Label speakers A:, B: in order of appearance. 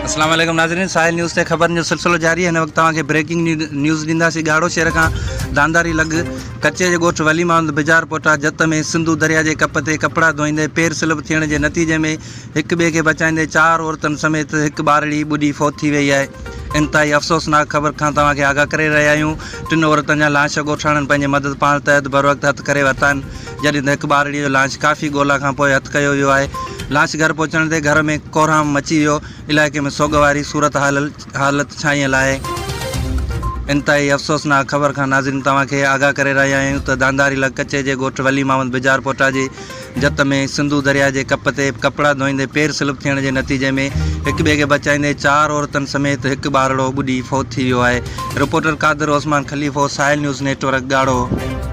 A: अस्सलाम वालेकुम नाज़रीन, साहिल न्यूज़ से ख़बर जो सिलसिलो जारी है। हिन वक़्तु तव्हांखे ब्रेकिंग न्यूज़ ॾींदासीं। ॻाढ़ो शहर खां दांदारी लॻ कचे जे ॻोठ वली मामद बिजार पोटा जत में सिंधु दरिया जे कप ते कपिड़ा धोईंदे पेर स्लिप थियण जे नतीजे में हिक ॿिए खे बचाईंदे 4 औरतुनि समेत हिकु ॿारड़ी ॿुॾी फौत थी वई आहे। इंतहाई अफ़सोसनाक ख़बर खां तव्हांखे आगाह करे रहिया आहियूं। 3 औरतुनि जा लाश ॻोठाणनि पंहिंजे मदद पाण तहत बर वक़्तु हथु करे वरिता आहिनि, जॾहिं त हिकु ॿारड़ीअ जो लाश काफ़ी ॻोल्हा खां पोइ हथु कयो वियो आहे। लाश घर पहुचण ते घर में कोहराम मची वियो। इलाइक़े में सोग वारी सूरत हालत छाइल आहे। इंतहाई अफ़सोसनाक ख़बर खां नाज़रीन तव्हांखे आगाह करे रहिया आहियूं त दांदारी लॻ कचे जे ॻोठ वली मामद बिजार पोटा जे जत में सिंधु दरिया जे कप ते कपिड़ा धोईंदे पेर स्लिप थियण जे नतीजे में हिक ॿिए खे बचाईंदे 4 औरतुनि समेत हिकु ॿारड़ो ॿुॾी फौत थी वियो आहे। रिपोर्टर कादिर ओस्मान खलीफ़ो, साहिल न्यूज़ नेटवर्क, ॻाढ़ो।